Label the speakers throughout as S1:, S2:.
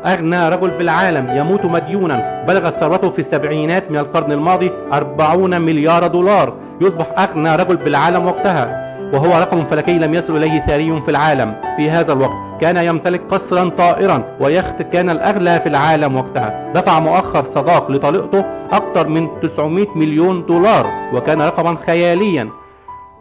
S1: أغنى رجل بالعالم يموت مديونا، بلغت ثروته في السبعينات من القرن الماضي 40 مليار دولار، يصبح أغنى رجل بالعالم وقتها، وهو رقم فلكي لم يصل إليه ثري في العالم في هذا الوقت. كان يمتلك قصرا طائرا ويخت كان الأغلى في العالم وقتها. دفع مؤخر صداق لطليقته أكثر من 900 مليون دولار، وكان رقما خياليا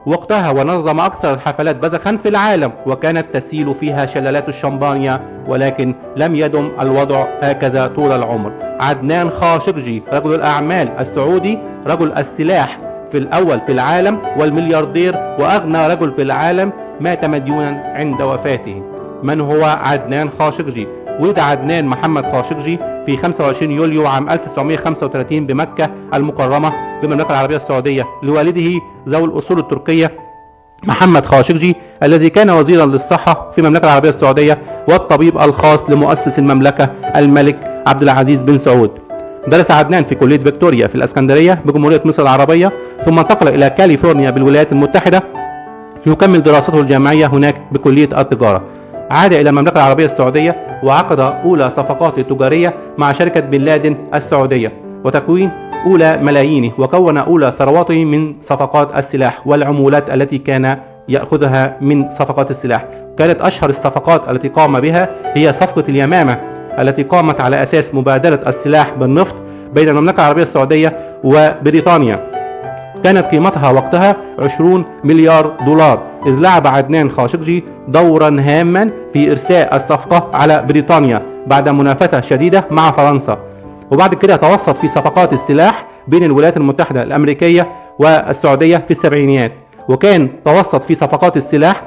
S1: وقتها، ونظم أكثر الحفلات بذخا في العالم، وكانت تسيل فيها شلالات الشمبانيا، ولكن لم يدم الوضع هكذا طول العمر. عدنان خاشقجي رجل الأعمال السعودي، رجل السلاح في الأول في العالم والملياردير وأغنى رجل في العالم، مات مديونا عند وفاته. من هو عدنان خاشقجي؟ ولد عدنان محمد خاشقجي في 25 يوليو عام 1935 بمكة المكرمة بالمملكة العربية السعودية، لوالده ذوي الأصول التركية محمد خاشقجي الذي كان وزيرا للصحة في المملكة العربية السعودية والطبيب الخاص لمؤسس المملكة الملك عبد العزيز بن سعود. درس عدنان في كلية فيكتوريا في الإسكندرية بجمهورية مصر العربية، ثم انتقل إلى كاليفورنيا بالولايات المتحدة ليكمل دراسته الجامعية هناك بكلية التجارة. عاد إلى المملكة العربية السعودية وعقد أولى صفقاته التجارية مع شركة بن لادن السعودية وتكوين أولى ملايينه، وكون أولى ثرواته من صفقات السلاح والعمولات التي كان يأخذها من صفقات السلاح. كانت أشهر الصفقات التي قام بها هي صفقة اليمامة التي قامت على أساس مبادلة السلاح بالنفط بين المملكة العربية السعودية وبريطانيا. كانت قيمتها وقتها 20 مليار دولار، إذ لعب عدنان خاشقجي دورا هاما في إرساء الصفقة على بريطانيا بعد منافسة شديدة مع فرنسا. وبعد كده توسط في صفقات السلاح بين الولايات المتحدة الأمريكية والسعودية في السبعينيات، وكان توسط في صفقات السلاح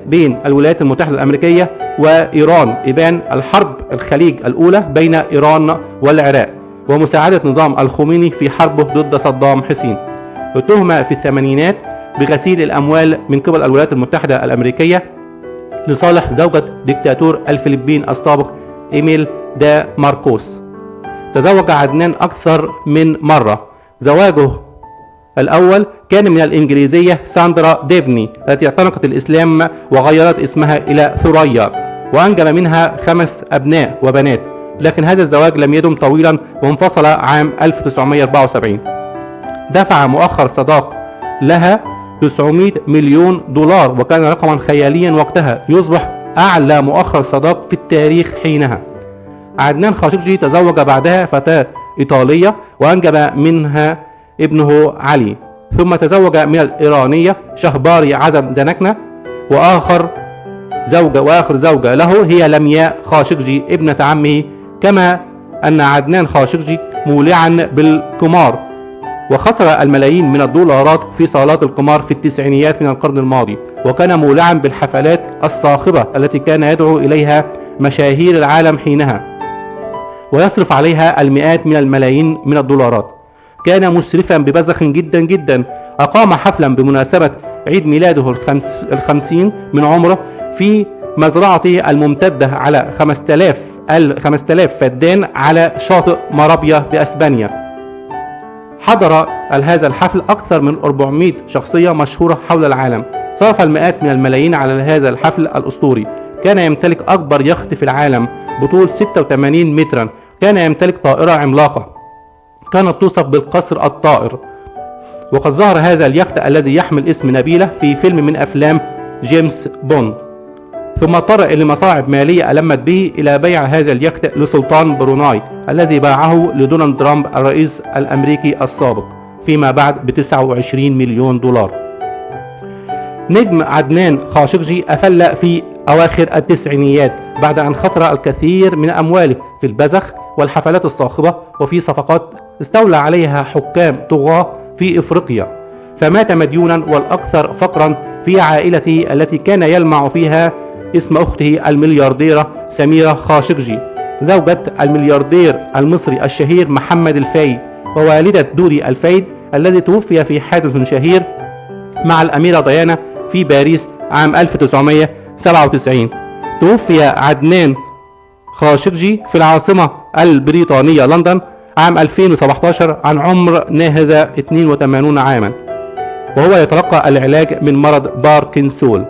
S1: بين الولايات المتحدة الأمريكية وإيران إبان الحرب الخليج الأولى بين إيران والعراق، ومساعدة نظام الخميني في حربه ضد صدام حسين. اتهم في الثمانينات بغسيل الأموال من قبل الولايات المتحدة الأمريكية لصالح زوجة ديكتاتور الفلبين السابق إيميل دا ماركوس. تزوج عدنان أكثر من مرة. زواجه الأول كان من الإنجليزية ساندرا ديفني التي اعتنقت الإسلام وغيرت اسمها إلى ثريا، وأنجب منها 5 أبناء وبنات، لكن هذا الزواج لم يدم طويلا وانفصل عام 1974. دفع مؤخر صداق لها 900 مليون دولار، وكان رقما خياليا وقتها، يصبح أعلى مؤخر صداق في التاريخ حينها. عدنان خاشقجي تزوج بعدها فتاة إيطالية وأنجب منها ابنه علي، ثم تزوج من الإيرانية شهباري عزم زنكنة، وآخر زوجة له هي لمياء خاشقجي ابنة عمه. كما أن عدنان خاشقجي مولعا بالقمار، وخسر الملايين من الدولارات في صالات القمار في التسعينيات من القرن الماضي، وكان مولعا بالحفلات الصاخبة التي كان يدعو إليها مشاهير العالم حينها ويصرف عليها المئات من الملايين من الدولارات. كان مسرفا ببذخ جدا جدا. أقام حفلا بمناسبة عيد ميلاده 50 من عمره في مزرعته الممتدة على 5000 فدان على شاطئ مارابيا بأسبانيا. حضر هذا الحفل أكثر من 400 شخصية مشهورة حول العالم. صرف المئات من الملايين على هذا الحفل الأسطوري. كان يمتلك أكبر يخت في العالم بطول 86 مترا. كان يمتلك طائرة عملاقة كانت توصف بالقصر الطائر، وقد ظهر هذا اليخت الذي يحمل اسم نبيلة في فيلم من أفلام جيمس بوند. ثم اضطر إلى مصاعب مالية ألمت به إلى بيع هذا اليخت لسلطان بروناي الذي باعه لدونالد ترامب الرئيس الأمريكي السابق فيما بعد ب29 مليون دولار. نجم عدنان خاشقجي أفل في أواخر التسعينيات بعد أن خسر الكثير من أمواله في البذخ والحفلات الصاخبة وفي صفقات استولى عليها حكام طغاة في إفريقيا، فمات مديونا والأكثر فقرا في عائلته التي كان يلمع فيها اسم أخته المليارديرة سميرة خاشقجي زوجة الملياردير المصري الشهير محمد الفايد، ووالدة دوري الفايد الذي توفي في حادث شهير مع الأميرة ديانا في باريس عام 1997. توفي عدنان خاشقجي في العاصمة البريطانية لندن عام 2017 عن عمر ناهز 82 عاما، وهو يتلقى العلاج من مرض باركنسول.